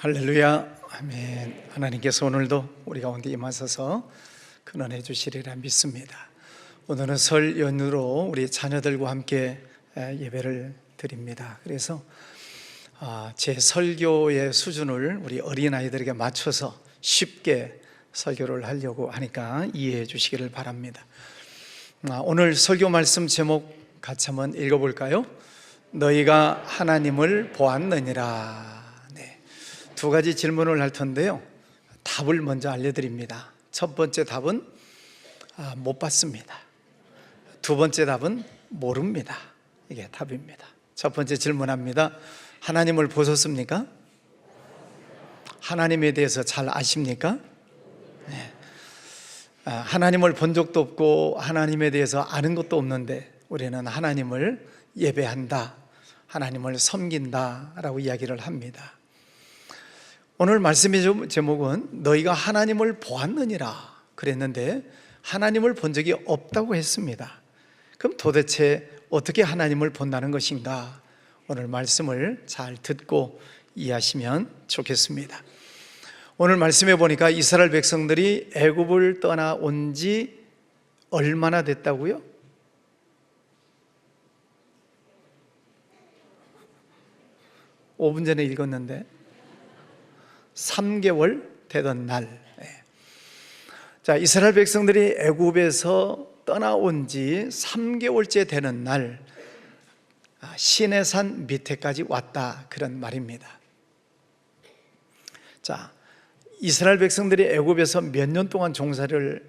할렐루야, 아멘. 하나님께서 오늘도 우리 가운데 임하셔서 근원해 주시리라 믿습니다. 오늘은 설 연휴로 우리 자녀들과 함께 예배를 드립니다. 그래서 제 설교의 수준을 우리 어린아이들에게 맞춰서 쉽게 설교를 하려고 하니까 이해해 주시기를 바랍니다. 오늘 설교 말씀 제목 같이 한번 읽어볼까요? 너희가 하나님을 보았느니라. 두 가지 질문을 할 텐데요, 답을 먼저 알려드립니다. 첫 번째 답은 못 봤습니다. 두 번째 답은 모릅니다. 이게 답입니다. 첫 번째 질문합니다. 하나님을 보셨습니까? 하나님에 대해서 잘 아십니까? 네. 하나님을 본 적도 없고 하나님에 대해서 아는 것도 없는데 우리는 하나님을 예배한다, 하나님을 섬긴다 라고 이야기를 합니다. 오늘 말씀의 제목은 너희가 하나님을 보았느니라 그랬는데 하나님을 본 적이 없다고 했습니다. 그럼 도대체 어떻게 하나님을 본다는 것인가? 오늘 말씀을 잘 듣고 이해하시면 좋겠습니다. 오늘 말씀해 보니까 이스라엘 백성들이 애굽을 떠나온 지 얼마나 됐다고요? 5분 전에 읽었는데 3개월 되던 날. 자, 이스라엘 백성들이 애굽에서 떠나온 지 3개월째 되는 날 시내산 밑에까지 왔다, 그런 말입니다. 자, 이스라엘 백성들이 애굽에서 몇 년 동안 종살이를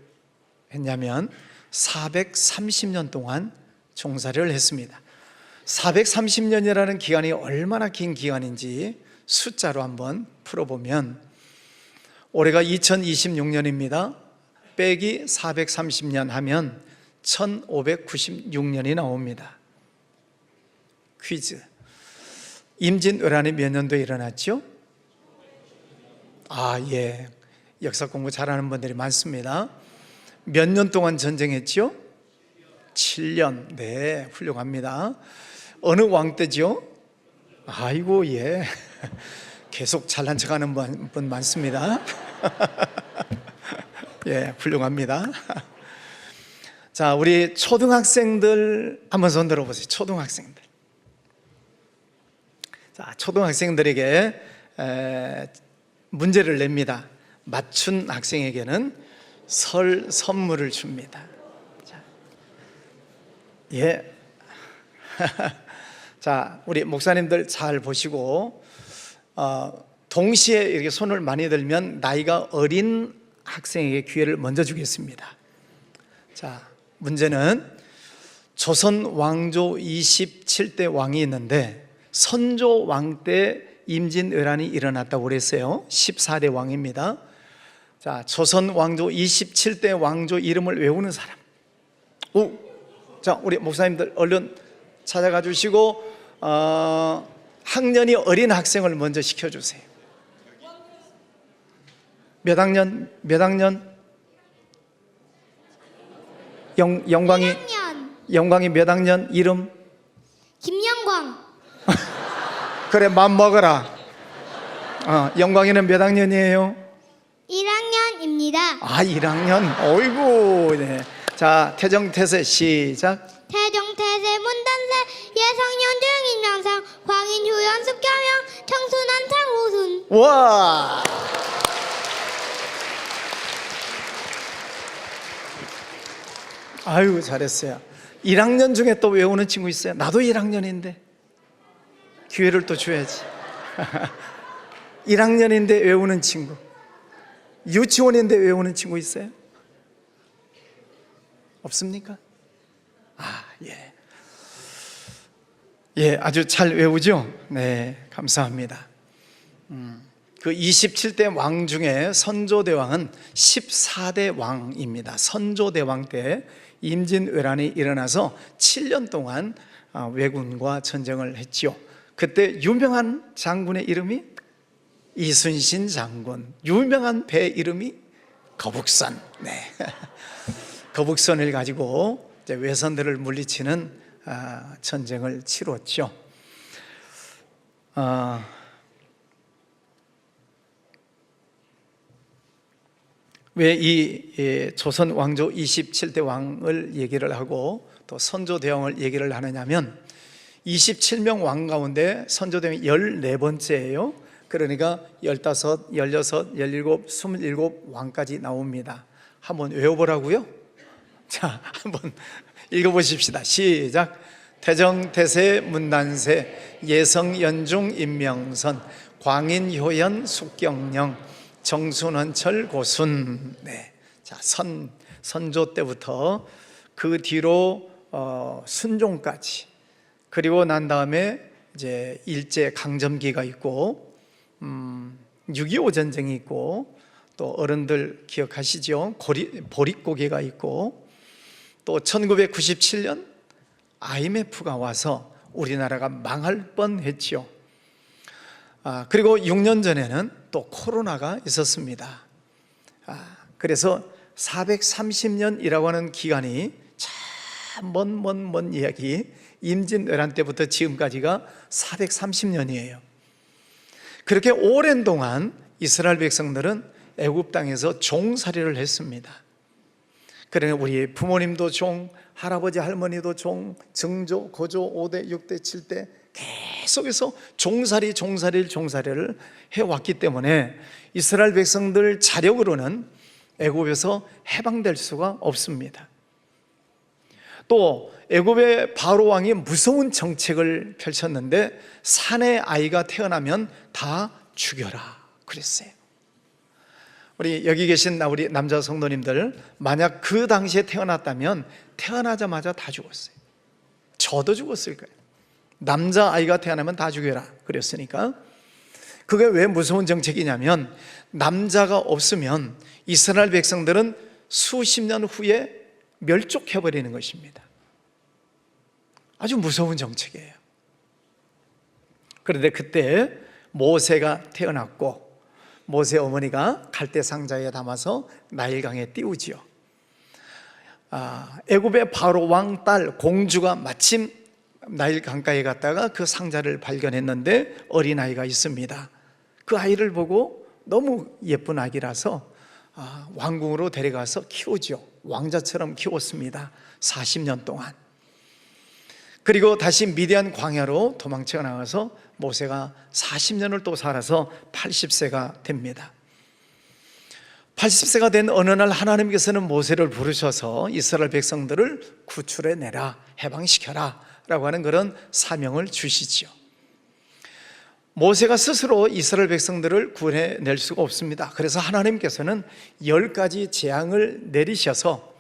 했냐면 430년 동안 종살이를 했습니다. 430년이라는 기간이 얼마나 긴 기간인지 숫자로 한번 풀어보면 올해가 2026년입니다. 빼기 430년 하면 1596년이 나옵니다. 퀴즈. 임진왜란이 몇 년도에 일어났죠? 예. 역사 공부 잘하는 분들이 많습니다. 몇 년 동안 전쟁했죠? 7년. 네, 훌륭합니다. 어느 왕 때죠? 아이고, 예. 계속 잘난 척하는 분 많습니다. 예, 훌륭합니다. 자, 우리 초등학생들 한번 손 들어보세요. 초등학생들. 자, 초등학생들에게 문제를 냅니다. 맞춘 학생에게는 설 선물을 줍니다. 자, 예. 자, 우리 목사님들 잘 보시고 동시에 이렇게 손을 많이 들면 나이가 어린 학생에게 기회를 먼저 주겠습니다. 자, 문제는 조선 왕조 27대 왕이 있는데 선조 왕 때 임진왜란이 일어났다고 그랬어요. 14대 왕입니다. 자, 조선 왕조 27대 왕조 이름을 외우는 사람. 자, 우리 목사님들 얼른 찾아가 주시고 학년이 어린 학생을 먼저 시켜주세요. 몇 학년? 영광이 몇 학년? 이름? 김영광. 그래, 맘 먹어라. 영광이는 몇 학년이에요? 1학년입니다. 1학년. 어이구, 네. 자, 태정태세 시작. 태정태세 문단세 예성년 중인명상 광인효연 숙경영 청순한 창호순. 와! 아유, 잘했어요. 1학년 중에 또 외우는 친구 있어요? 나도 1학년인데 기회를 또 줘야지. 1학년인데 외우는 친구, 유치원인데 외우는 친구 있어요? 없습니까? 예. 예, 아주 잘 외우죠? 네, 감사합니다. 그 27대 왕 중에 선조대왕은 14대 왕입니다. 선조대왕 때 임진왜란이 일어나서 7년 동안 왜군과 전쟁을 했죠. 그때 유명한 장군의 이름이 이순신 장군, 유명한 배 이름이 거북선. 네. 거북선을 가지고 외선들을 물리치는 전쟁을 치렀죠. 왜 이 조선 왕조 27대 왕을 얘기를 하고 또 선조대왕을 얘기를 하느냐면 27명 왕 가운데 선조대왕이 14번째예요. 그러니까 15, 16, 17, 27 왕까지 나옵니다. 한번 외워보라고요? 자, 한번 읽어보십시다. 시작. 태정, 태세, 문단세, 예성, 연중, 임명선, 광인, 효연, 숙경령, 정순원철, 고순. 네. 자, 선조 때부터 그 뒤로 순종까지, 그리고 난 다음에 이제 일제 강점기가 있고 6.25 전쟁이 있고, 또 어른들 기억하시죠? 보릿고개가 있고, 또 1997년 IMF가 와서 우리나라가 망할 뻔했죠. 그리고 6년 전에는 또 코로나가 있었습니다. 그래서 430년이라고 하는 기간이 참 먼 이야기, 임진왜란 때부터 지금까지가 430년이에요. 그렇게 오랜 동안 이스라엘 백성들은 애굽 땅에서 종살이를 했습니다. 그러니까 우리 부모님도 종, 할아버지 할머니도 종, 증조, 고조 5대, 6대, 7대 계속해서 종살이를 해왔기 때문에 이스라엘 백성들 자력으로는 애굽에서 해방될 수가 없습니다. 또 애굽의 바로 왕이 무서운 정책을 펼쳤는데 산의 아이가 태어나면 다 죽여라 그랬어요. 우리 여기 계신 우리 남자 성도님들, 만약 그 당시에 태어났다면 태어나자마자 다 죽었어요. 저도 죽었을 거예요. 남자아이가 태어나면 다 죽여라 그랬으니까. 그게 왜 무서운 정책이냐면 남자가 없으면 이스라엘 백성들은 수십 년 후에 멸족해버리는 것입니다. 아주 무서운 정책이에요. 그런데 그때 모세가 태어났고, 모세 어머니가 갈대 상자에 담아서 나일강에 띄우지요. 애굽의 바로 왕 딸 공주가 마침 나일 강가에 갔다가 그 상자를 발견했는데 어린아이가 있습니다. 그 아이를 보고 너무 예쁜 아기라서 왕궁으로 데려가서 키우죠. 왕자처럼 키웠습니다. 40년 동안. 그리고 다시 미디안 광야로 도망쳐 나가서 모세가 40년을 또 살아서 80세가 됩니다. 80세가 된 어느 날 하나님께서는 모세를 부르셔서 이스라엘 백성들을 구출해 내라, 해방시켜라 라고 하는 그런 사명을 주시지요. 모세가 스스로 이스라엘 백성들을 구해낼 수가 없습니다. 그래서 하나님께서는 10가지 재앙을 내리셔서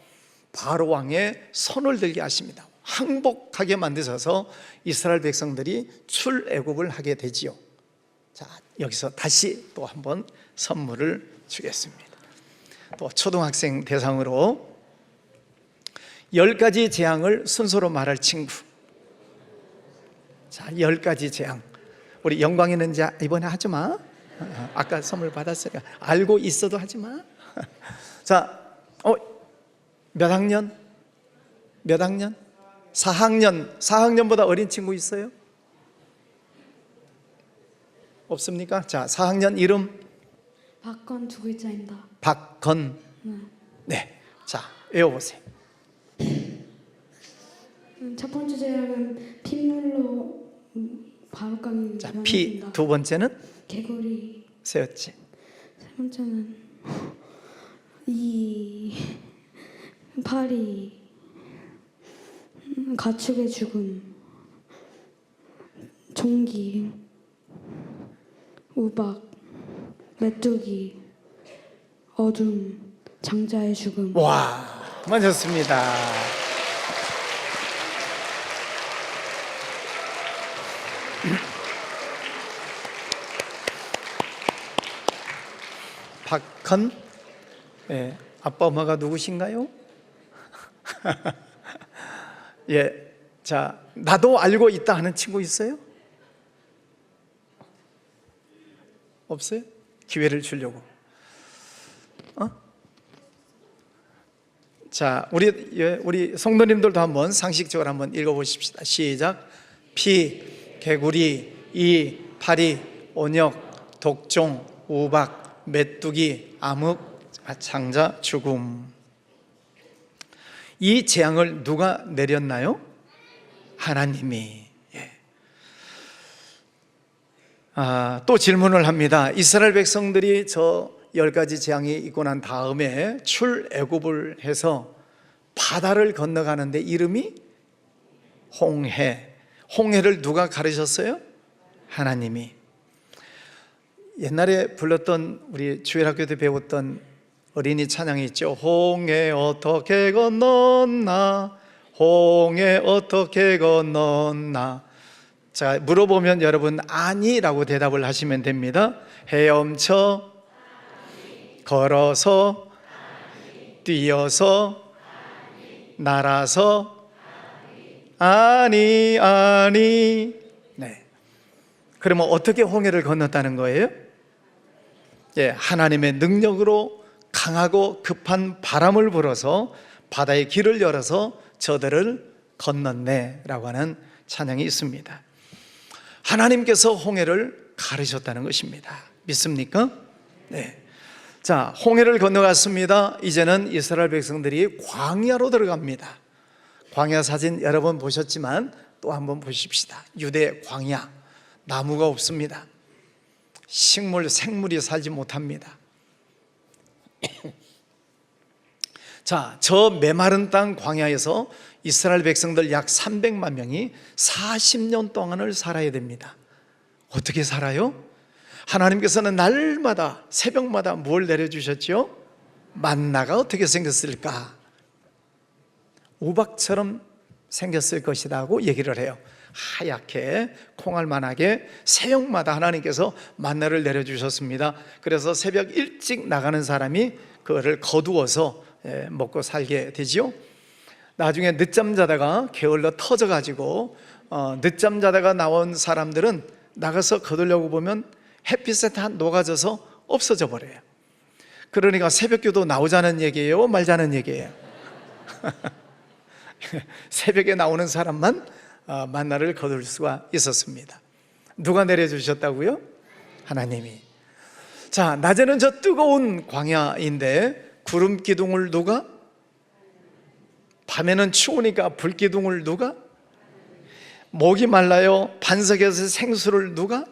바로 왕의 손을 들게 하십니다. 항복하게 만드셔서 이스라엘 백성들이 출애굽을 하게 되지요. 자, 여기서 다시 또 한번 선물을 주겠습니다. 또 초등학생 대상으로 10가지 재앙을 순서로 말할 친구. 자, 10가지 재앙. 우리 영광이는 이제 이번에 하지 마. 아까 선물 받았으니까 알고 있어도 하지 마. 자, 몇 학년? 몇 학년? 4학년. 4학년보다 어린 친구 있어요? 없습니까? 자, 4학년 이름? 박건 두 글자입니다. 박건. 네. 자, 외워보세요. 첫 번째 재앙은 핏물로 바로감이 자, 피. 두 번째는? 개구리. 세웠지. 세 번째는 파리. 가축의 죽음. 종기. 우박. 메뚜기. 어둠. 장자의 죽음. 와, 맞았습니다. 박헌, 예, 아빠 엄마가 누구신가요? 예, 자, 나도 알고 있다 하는 친구 있어요? 없어요? 기회를 주려고. 자, 우리 성도님들도 한번 상식적으로 한번 읽어보십시다. 시작. 피, 개구리, 이, 파리, 온역, 독종, 우박, 메뚜기, 암흑. 장자 죽음. 이 재앙을 누가 내렸나요? 하나님이. 또 질문을 합니다. 이스라엘 백성들이 저 10가지 재앙이 있고 난 다음에 출애굽을 해서 바다를 건너가는데 이름이 홍해. 홍해를 누가 가르셨어요? 하나님이. 옛날에 불렀던, 우리 주일학교 때 배웠던 어린이 찬양이 있죠. 홍해 어떻게 건넜나, 홍해 어떻게 건넜나. 자, 물어보면 여러분 아니라고 대답을 하시면 됩니다. 헤엄쳐, 걸어서, 뛰어서, 날아서, 아니. 네. 그러면 어떻게 홍해를 건넜다는 거예요? 하나님의 능력으로 강하고 급한 바람을 불어서 바다의 길을 열어서 저들을 건넜네 라고 하는 찬양이 있습니다. 하나님께서 홍해를 가르셨다는 것입니다. 믿습니까? 네. 자, 홍해를 건너갔습니다. 이제는 이스라엘 백성들이 광야로 들어갑니다. 광야 사진 여러 번 보셨지만 또 한번 보십시다. 유대 광야, 나무가 없습니다. 식물, 생물이 살지 못합니다. 자, 저 메마른 땅 광야에서 이스라엘 백성들 약 300만 명이 40년 동안을 살아야 됩니다. 어떻게 살아요? 하나님께서는 날마다 새벽마다 뭘 내려주셨죠? 만나가 어떻게 생겼을까? 우박처럼 생겼을 것이라고 얘기를 해요. 하얗게 콩알만하게 새벽마다 하나님께서 만나를 내려주셨습니다. 그래서 새벽 일찍 나가는 사람이 그거를 거두어서 먹고 살게 되지요. 나중에 늦잠 자다가 게을러 터져가지고 늦잠 자다가 나온 사람들은 나가서 거두려고 보면 햇빛에 다 녹아져서 없어져 버려요. 그러니까 새벽기도 나오자는 얘기예요, 말자는 얘기예요? 새벽에 나오는 사람만 만나를 거둘 수가 있었습니다. 누가 내려주셨다고요? 하나님이. 자, 낮에는 저 뜨거운 광야인데 구름 기둥을 누가? 밤에는 추우니까 불 기둥을 누가? 목이 말라요 반석에서 생수를 누가?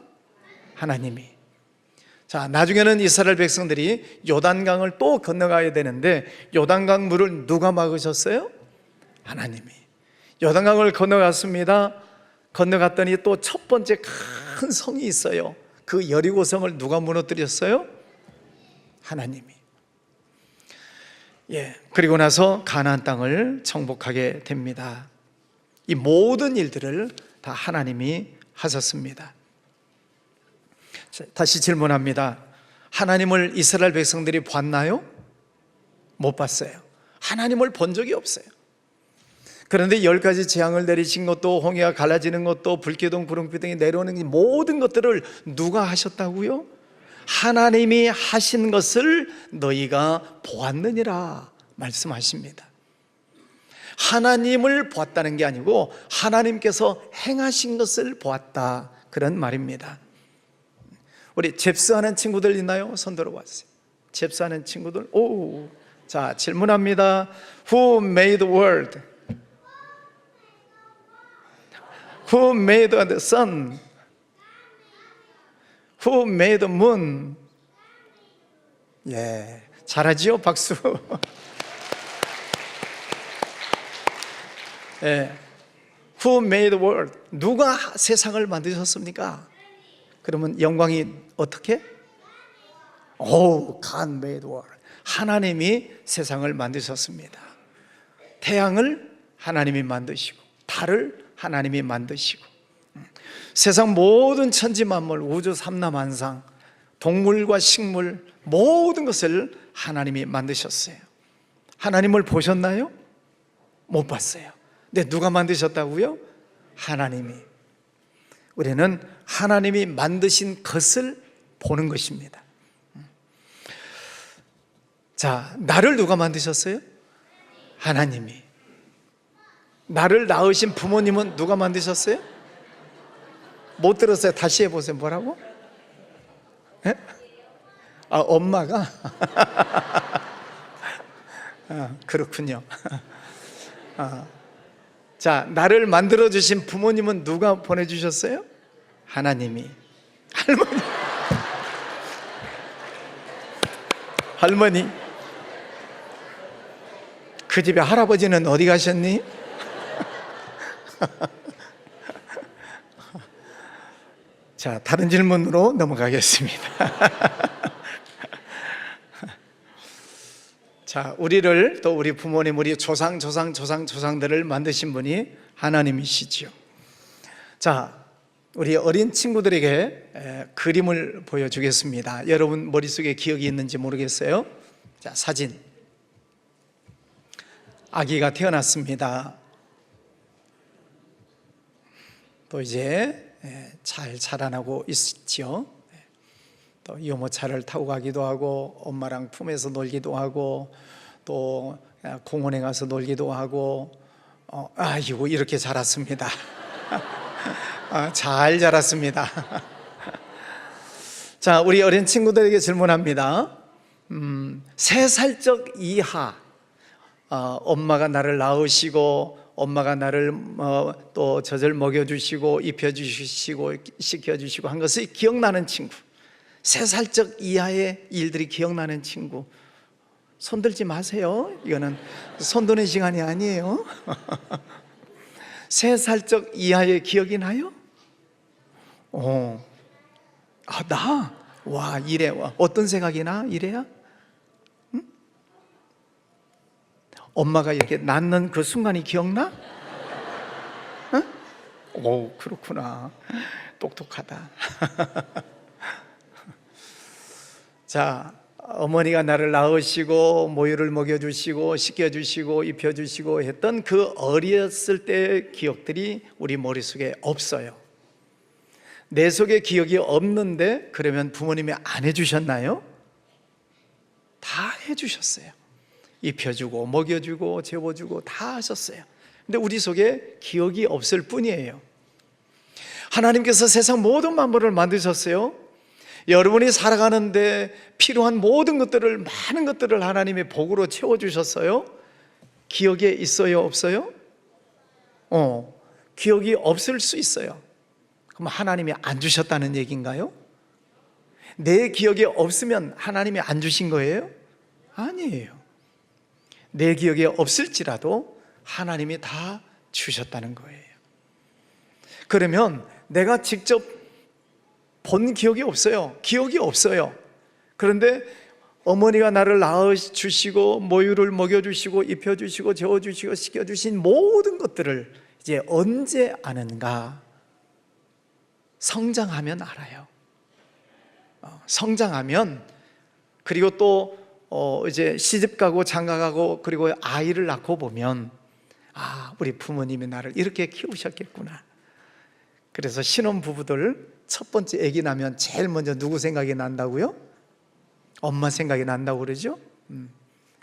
하나님이. 자, 나중에는 이스라엘 백성들이 요단강을 또 건너가야 되는데 요단강 물을 누가 막으셨어요? 하나님이. 요단강을 건너갔습니다. 건너갔더니 또 첫 번째 큰 성이 있어요. 그 여리고성을 누가 무너뜨렸어요? 하나님이. 그리고 나서 가나안 땅을 정복하게 됩니다. 이 모든 일들을 다 하나님이 하셨습니다. 다시 질문합니다. 하나님을 이스라엘 백성들이 봤나요? 못 봤어요. 하나님을 본 적이 없어요. 그런데 10가지 재앙을 내리신 것도, 홍해가 갈라지는 것도, 불기둥, 구름기둥이 내려오는 모든 것들을 누가 하셨다고요? 하나님이 하신 것을 너희가 보았느니라 말씀하십니다. 하나님을 보았다는 게 아니고 하나님께서 행하신 것을 보았다, 그런 말입니다. 우리 잽스하는 친구들 있나요? 손 들어봤어요. 잽스하는 친구들. 오, 자, 질문합니다. Who made the world? Who made the sun? Who made the moon? 잘하지요? 박수. Who made the world? 누가 세상을 만드셨습니까? 그러면 영광이 어떻게? God made the world. 하나님이 세상을 만드셨습니다. 태양을 하나님이 만드시고, 달을 하나님이 만드시고, 세상 모든 천지 만물, 우주 삼라만상, 동물과 식물 모든 것을 하나님이 만드셨어요. 하나님을 보셨나요? 못 봤어요. 근데 누가 만드셨다고요? 하나님이. 우리는 하나님이 만드신 것을 보는 것입니다. 자, 나를 누가 만드셨어요? 하나님이. 나를 낳으신 부모님은 누가 만드셨어요? 못 들었어요. 다시 해보세요. 뭐라고? 엄마가? 그렇군요. 자, 나를 만들어주신 부모님은 누가 보내주셨어요? 하나님이. 할머니. 할머니. 그 집에 할아버지는 어디 가셨니? 자, 다른 질문으로 넘어가겠습니다. 자, 우리를 또 우리 부모님, 우리 조상들을 만드신 분이 하나님이시지요. 자, 우리 어린 친구들에게 그림을 보여주겠습니다. 여러분 머릿속에 기억이 있는지 모르겠어요. 자, 사진. 아기가 태어났습니다. 또 이제 잘 자라나고 있지요. 또 유모차를 타고 가기도 하고 엄마랑 품에서 놀기도 하고 또 공원에 가서 놀기도 하고 아이고 이렇게 자랐습니다. 잘 자랐습니다. 자, 우리 어린 친구들에게 질문합니다. 3살적 이하 엄마가 나를 낳으시고 엄마가 나를 또 젖을 먹여주시고 입혀주시고 씻겨주시고 한 것이 기억나는 친구, 3살적 이하의 일들이 기억나는 친구, 손들지 마세요. 이거는 손드는 시간이 아니에요. 3살적 이하의 기억이 나요? 나? 와, 이래. 어떤 생각이 나? 이래야? 응? 엄마가 이렇게 낳는 그 순간이 기억나? 응? 오, 그렇구나. 똑똑하다. 자, 어머니가 나를 낳으시고 모유를 먹여주시고 씻겨주시고 입혀주시고 했던 그 어렸을 때의 기억들이 우리 머릿속에 없어요. 내 속에 기억이 없는데 그러면 부모님이 안 해주셨나요? 다 해주셨어요. 입혀주고 먹여주고 재워주고 다 하셨어요. 근데 우리 속에 기억이 없을 뿐이에요. 하나님께서 세상 모든 만물을 만드셨어요. 여러분이 살아가는데 필요한 모든 것들을, 많은 것들을 하나님의 복으로 채워주셨어요. 기억에 있어요? 없어요? 기억이 없을 수 있어요. 그럼 하나님이 안 주셨다는 얘기인가요? 내 기억이 없으면 하나님이 안 주신 거예요? 아니에요. 내 기억이 없을지라도 하나님이 다 주셨다는 거예요. 그러면 내가 직접 본 기억이 없어요. 기억이 없어요. 그런데 어머니가 나를 낳아주시고 모유를 먹여주시고 입혀주시고 재워주시고 씻겨주신 모든 것들을 이제 언제 아는가? 성장하면 알아요. 성장하면, 그리고 또 이제 시집가고 장가가고 그리고 아이를 낳고 보면 우리 부모님이 나를 이렇게 키우셨겠구나. 그래서 신혼부부들 첫 번째 아기 나면 제일 먼저 누구 생각이 난다고요? 엄마 생각이 난다고 그러죠?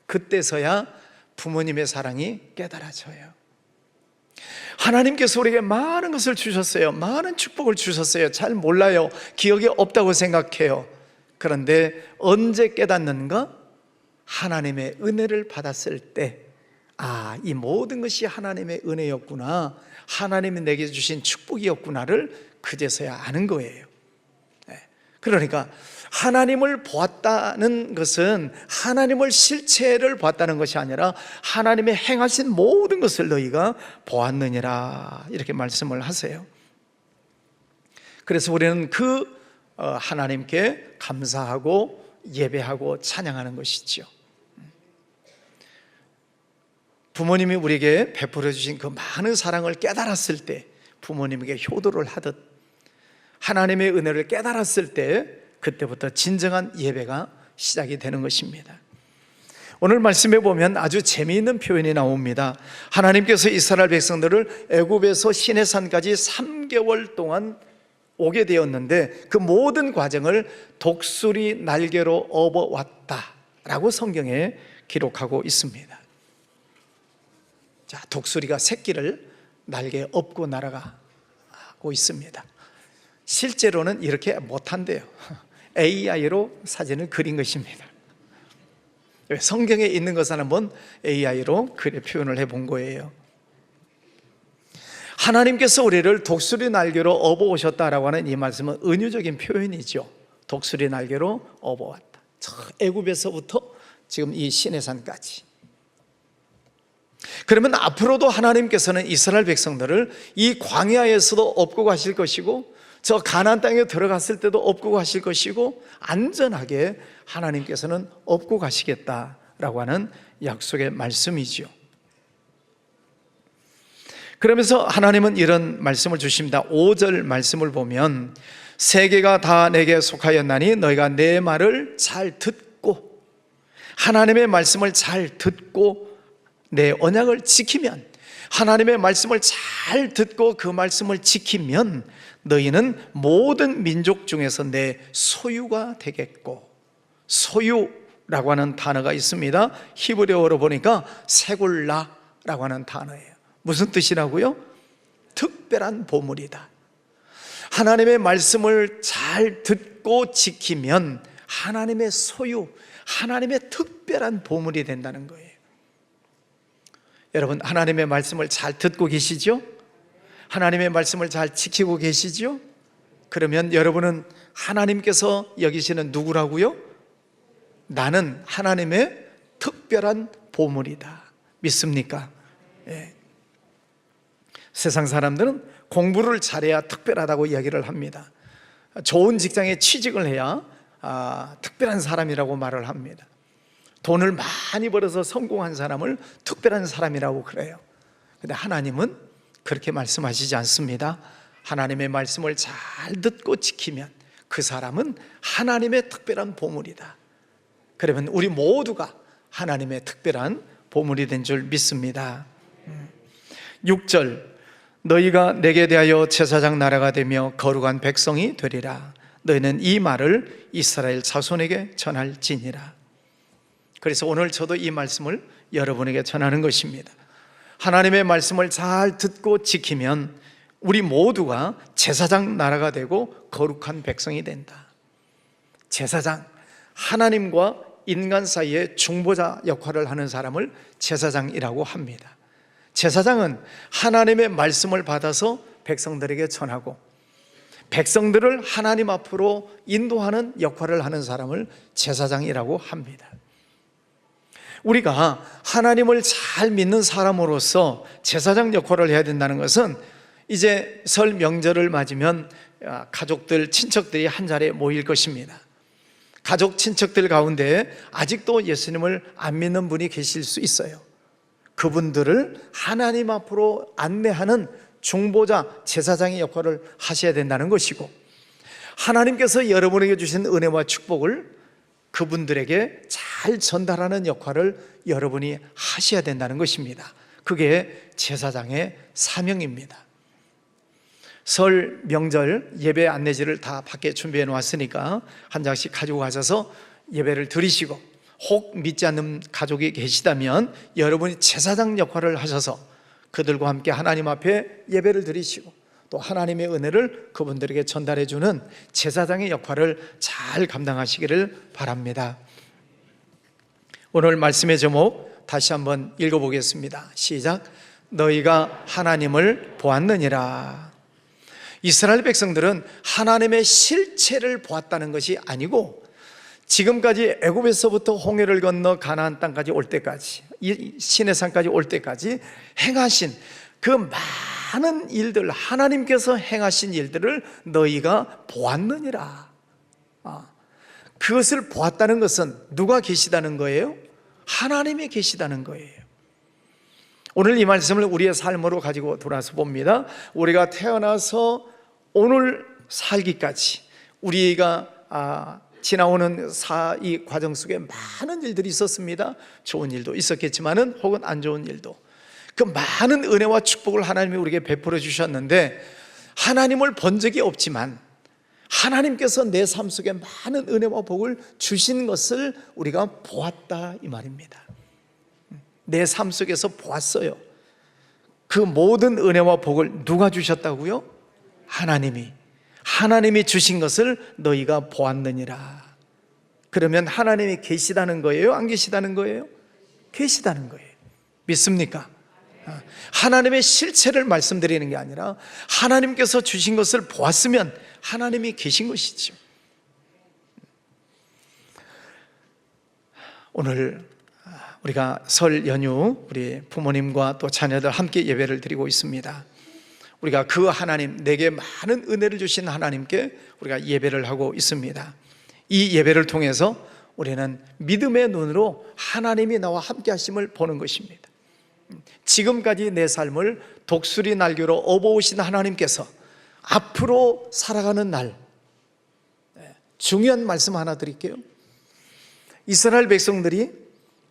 그때서야 부모님의 사랑이 깨달아져요. 하나님께서 우리에게 많은 것을 주셨어요. 많은 축복을 주셨어요. 잘 몰라요. 기억이 없다고 생각해요. 그런데 언제 깨닫는가? 하나님의 은혜를 받았을 때, 이 모든 것이 하나님의 은혜였구나, 하나님이 내게 주신 축복이었구나를 그제서야 아는 거예요. 그러니까 하나님을 보았다는 것은 하나님을 실체를 보았다는 것이 아니라 하나님의 행하신 모든 것을 너희가 보았느니라, 이렇게 말씀을 하세요. 그래서 우리는 그 하나님께 감사하고 예배하고 찬양하는 것이지요. 부모님이 우리에게 베풀어 주신 그 많은 사랑을 깨달았을 때, 부모님에게 효도를 하듯 하나님의 은혜를 깨달았을 때, 그때부터 진정한 예배가 시작이 되는 것입니다. 오늘 말씀에 보면 아주 재미있는 표현이 나옵니다. 하나님께서 이스라엘 백성들을 애굽에서 시내산까지 3개월 동안 오게 되었는데 그 모든 과정을 독수리 날개로 업어왔다라고 성경에 기록하고 있습니다. 자, 독수리가 새끼를 날개에 업고 날아가고 있습니다. 실제로는 이렇게 못한대요. AI로 사진을 그린 것입니다. 성경에 있는 것을 한번 AI로 그래 표현을 해본 거예요. 하나님께서 우리를 독수리 날개로 업어오셨다라고 하는 이 말씀은 은유적인 표현이죠. 독수리 날개로 업어왔다. 저 애굽에서부터 지금 이 시내산까지. 그러면 앞으로도 하나님께서는 이스라엘 백성들을 이 광야에서도 업고 가실 것이고, 저 가나안 땅에 들어갔을 때도 업고 가실 것이고, 안전하게 하나님께서는 업고 가시겠다라고 하는 약속의 말씀이죠. 그러면서 하나님은 이런 말씀을 주십니다. 5절 말씀을 보면 세계가 다 내게 속하였나니 너희가 내 말을 잘 듣고, 하나님의 말씀을 잘 듣고 내 언약을 지키면, 하나님의 말씀을 잘 듣고 그 말씀을 지키면 너희는 모든 민족 중에서 내 소유가 되겠고, 소유라고 하는 단어가 있습니다. 히브리어로 보니까 세굴라라고 하는 단어예요. 무슨 뜻이라고요? 특별한 보물이다. 하나님의 말씀을 잘 듣고 지키면 하나님의 소유, 하나님의 특별한 보물이 된다는 거예요. 여러분, 하나님의 말씀을 잘 듣고 계시죠? 하나님의 말씀을 잘 지키고 계시죠? 그러면 여러분은 하나님께서 여기시는 누구라고요? 나는 하나님의 특별한 보물이다. 믿습니까? 예. 세상 사람들은 공부를 잘해야 특별하다고 이야기를 합니다. 좋은 직장에 취직을 해야 특별한 사람이라고 말을 합니다. 돈을 많이 벌어서 성공한 사람을 특별한 사람이라고 그래요. 그런데 하나님은 그렇게 말씀하시지 않습니다. 하나님의 말씀을 잘 듣고 지키면 그 사람은 하나님의 특별한 보물이다. 그러면 우리 모두가 하나님의 특별한 보물이 된 줄 믿습니다. 6절, 너희가 내게 대하여 제사장 나라가 되며 거룩한 백성이 되리라. 너희는 이 말을 이스라엘 자손에게 전할지니라. 그래서 오늘 저도 이 말씀을 여러분에게 전하는 것입니다. 하나님의 말씀을 잘 듣고 지키면 우리 모두가 제사장 나라가 되고 거룩한 백성이 된다. 제사장, 하나님과 인간 사이에 중보자 역할을 하는 사람을 제사장이라고 합니다. 제사장은 하나님의 말씀을 받아서 백성들에게 전하고 백성들을 하나님 앞으로 인도하는 역할을 하는 사람을 제사장이라고 합니다. 우리가 하나님을 잘 믿는 사람으로서 제사장 역할을 해야 된다는 것은, 이제 설 명절을 맞으면 가족들, 친척들이 한 자리에 모일 것입니다. 가족, 친척들 가운데 아직도 예수님을 안 믿는 분이 계실 수 있어요. 그분들을 하나님 앞으로 안내하는 중보자, 제사장의 역할을 하셔야 된다는 것이고, 하나님께서 여러분에게 주신 은혜와 축복을 그분들에게 잘 전달하는 역할을 여러분이 하셔야 된다는 것입니다. 그게 제사장의 사명입니다. 설 명절 예배 안내지를 다 밖에 준비해 놓았으니까 한 장씩 가지고 가셔서 예배를 드리시고, 혹 믿지 않는 가족이 계시다면 여러분이 제사장 역할을 하셔서 그들과 함께 하나님 앞에 예배를 드리시고, 또 하나님의 은혜를 그분들에게 전달해 주는 제사장의 역할을 잘 감당하시기를 바랍니다. 오늘 말씀의 제목 다시 한번 읽어보겠습니다. 시작. 너희가 하나님을 보았느니라. 이스라엘 백성들은 하나님의 실체를 보았다는 것이 아니고, 지금까지 애굽에서부터 홍해를 건너 가나안 땅까지 올 때까지, 이 시내산까지 올 때까지 행하신 그 많은 일들, 하나님께서 행하신 일들을 너희가 보았느니라. 그것을 보았다는 것은 누가 계시다는 거예요? 하나님이 계시다는 거예요. 오늘 이 말씀을 우리의 삶으로 가지고 돌아서 봅니다. 우리가 태어나서 오늘 살기까지 우리가 지나오는 이 과정 속에 많은 일들이 있었습니다. 좋은 일도 있었겠지만은 혹은 안 좋은 일도, 그 많은 은혜와 축복을 하나님이 우리에게 베풀어 주셨는데, 하나님을 본 적이 없지만 하나님께서 내 삶 속에 많은 은혜와 복을 주신 것을 우리가 보았다, 이 말입니다. 내 삶 속에서 보았어요. 그 모든 은혜와 복을 누가 주셨다고요? 하나님이 주신 것을 너희가 보았느니라. 그러면 하나님이 계시다는 거예요? 안 계시다는 거예요? 계시다는 거예요. 믿습니까? 하나님의 실체를 말씀드리는 게 아니라 하나님께서 주신 것을 보았으면 하나님이 계신 것이죠. 오늘 우리가 설 연휴 우리 부모님과 또 자녀들 함께 예배를 드리고 있습니다. 우리가 그 하나님, 내게 많은 은혜를 주신 하나님께 우리가 예배를 하고 있습니다. 이 예배를 통해서 우리는 믿음의 눈으로 하나님이 나와 함께 하심을 보는 것입니다. 지금까지 내 삶을 독수리 날개로 업어오신 하나님께서 앞으로 살아가는 날, 중요한 말씀 하나 드릴게요. 이스라엘 백성들이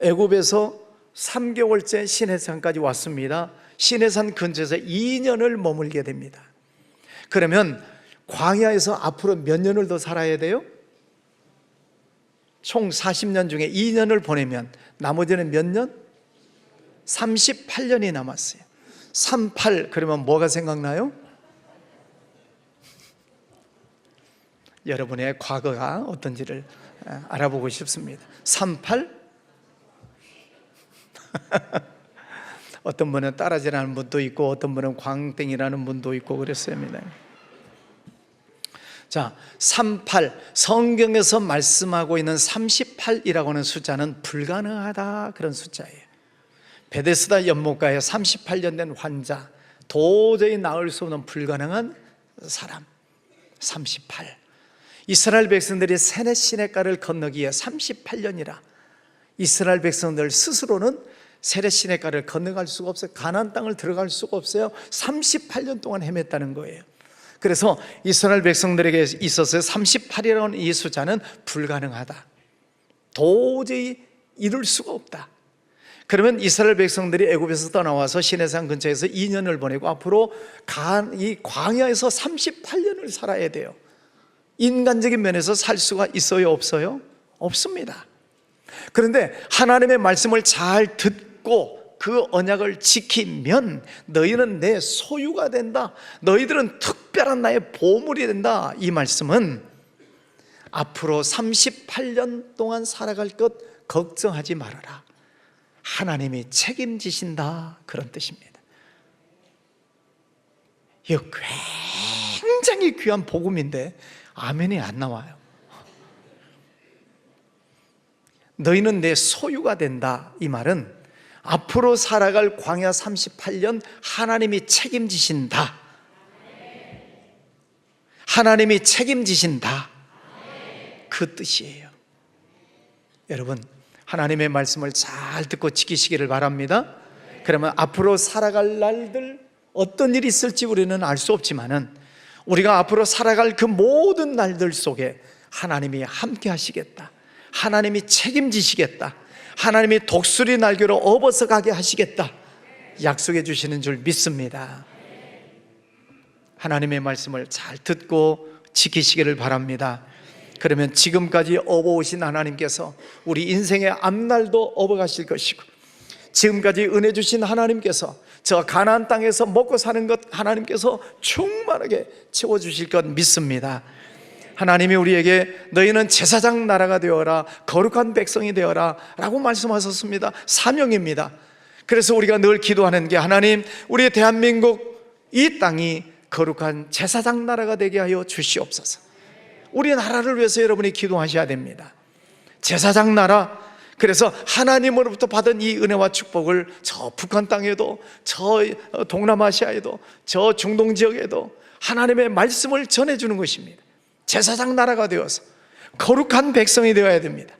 애굽에서 3개월째 시내산까지 왔습니다. 시내산 근처에서 2년을 머물게 됩니다. 그러면 광야에서 앞으로 몇 년을 더 살아야 돼요? 총 40년 중에 2년을 보내면 나머지는 몇 년? 38년이 남았어요. 38 그러면 뭐가 생각나요? 여러분의 과거가 어떤지를 알아보고 싶습니다. 38? 어떤 분은 따라지라는 분도 있고 어떤 분은 광땡이라는 분도 있고 그랬습니다. 자, 38 성경에서 말씀하고 있는 38이라고 하는 숫자는 불가능하다 그런 숫자예요. 베데스다 연못가에 38년 된 환자, 도저히 나을 수 없는 불가능한 사람 38. 이스라엘 백성들이 세네 시내가를 건너기에 38년이라 이스라엘 백성들 스스로는 세네 시내가를 건너갈 수가 없어요. 가나안 땅을 들어갈 수가 없어요. 38년 동안 헤맸다는 거예요. 그래서 이스라엘 백성들에게 있어서 38이라는 이 숫자는 불가능하다, 도저히 이룰 수가 없다. 그러면 이스라엘 백성들이 애굽에서 떠나와서 시내산 근처에서 2년을 보내고 앞으로 이 광야에서 38년을 살아야 돼요. 인간적인 면에서 살 수가 있어요? 없어요? 없습니다. 그런데 하나님의 말씀을 잘 듣고 그 언약을 지키면 너희는 내 소유가 된다, 너희들은 특별한 나의 보물이 된다. 이 말씀은 앞으로 38년 동안 살아갈 것 걱정하지 말아라, 하나님이 책임지신다, 그런 뜻입니다. 이거 굉장히 귀한 복음인데 아멘이 안 나와요. 너희는 내 소유가 된다, 이 말은 앞으로 살아갈 광야 38년 하나님이 책임지신다, 하나님이 책임지신다, 그 뜻이에요. 여러분, 하나님의 말씀을 잘 듣고 지키시기를 바랍니다. 그러면 앞으로 살아갈 날들 어떤 일이 있을지 우리는 알 수 없지만은 우리가 앞으로 살아갈 그 모든 날들 속에 하나님이 함께 하시겠다, 하나님이 책임지시겠다, 하나님이 독수리 날개로 업어서 가게 하시겠다 약속해 주시는 줄 믿습니다. 하나님의 말씀을 잘 듣고 지키시기를 바랍니다. 그러면 지금까지 업어오신 하나님께서 우리 인생의 앞날도 업어가실 것이고, 지금까지 은혜 주신 하나님께서 저 가나안 땅에서 먹고 사는 것 하나님께서 충만하게 채워주실 것 믿습니다. 하나님이 우리에게 너희는 제사장 나라가 되어라, 거룩한 백성이 되어라 라고 말씀하셨습니다. 사명입니다. 그래서 우리가 늘 기도하는 게, 하나님, 우리 대한민국 이 땅이 거룩한 제사장 나라가 되게 하여 주시옵소서. 우리 나라를 위해서 여러분이 기도하셔야 됩니다. 제사장 나라, 그래서 하나님으로부터 받은 이 은혜와 축복을 저 북한 땅에도, 저 동남아시아에도, 저 중동 지역에도 하나님의 말씀을 전해주는 것입니다. 제사장 나라가 되어서 거룩한 백성이 되어야 됩니다.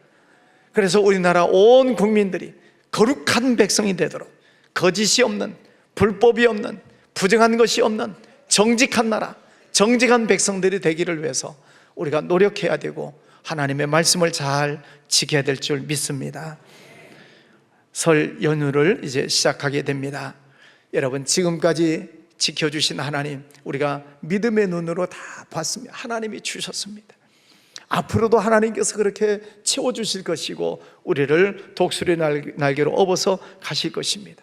그래서 우리나라 온 국민들이 거룩한 백성이 되도록, 거짓이 없는, 불법이 없는, 부정한 것이 없는 정직한 나라, 정직한 백성들이 되기를 위해서 우리가 노력해야 되고 하나님의 말씀을 잘 지켜야 될 줄 믿습니다. 설 연휴를 이제 시작하게 됩니다. 여러분, 지금까지 지켜주신 하나님, 우리가 믿음의 눈으로 다 봤습니다. 하나님이 주셨습니다. 앞으로도 하나님께서 그렇게 채워주실 것이고 우리를 독수리 날개로 업어서 가실 것입니다.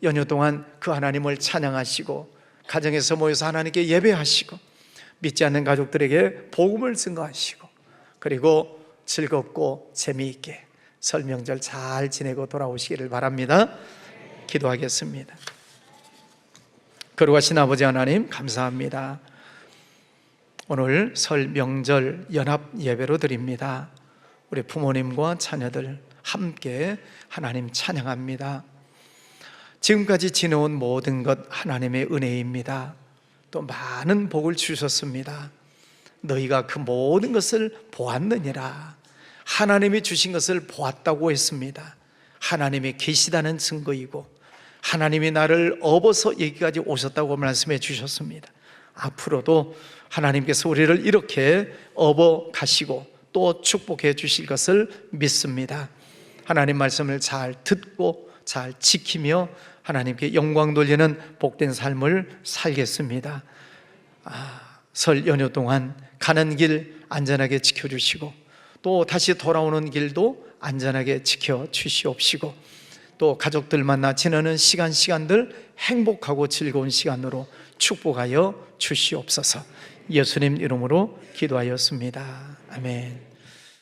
연휴 동안 그 하나님을 찬양하시고 가정에서 모여서 하나님께 예배하시고 믿지 않는 가족들에게 복음을 증거하시고, 그리고 즐겁고 재미있게 설 명절 잘 지내고 돌아오시기를 바랍니다. 기도하겠습니다. 거룩하신 아버지 하나님, 감사합니다. 오늘 설 명절 연합 예배로 드립니다. 우리 부모님과 자녀들 함께 하나님 찬양합니다. 지금까지 지내온 모든 것 하나님의 은혜입니다. 또 많은 복을 주셨습니다. 너희가 그 모든 것을 보았느니라. 하나님이 주신 것을 보았다고 했습니다. 하나님이 계시다는 증거이고 하나님이 나를 업어서 여기까지 오셨다고 말씀해 주셨습니다. 앞으로도 하나님께서 우리를 이렇게 업어 가시고 또 축복해 주실 것을 믿습니다. 하나님 말씀을 잘 듣고 잘 지키며 하나님께 영광 돌리는 복된 삶을 살겠습니다. 설 연휴 동안 가는 길 안전하게 지켜주시고 또 다시 돌아오는 길도 안전하게 지켜주시옵시고 또 가족들 만나 지내는 시간들 행복하고 즐거운 시간으로 축복하여 주시옵소서. 예수님 이름으로 기도하였습니다. 아멘.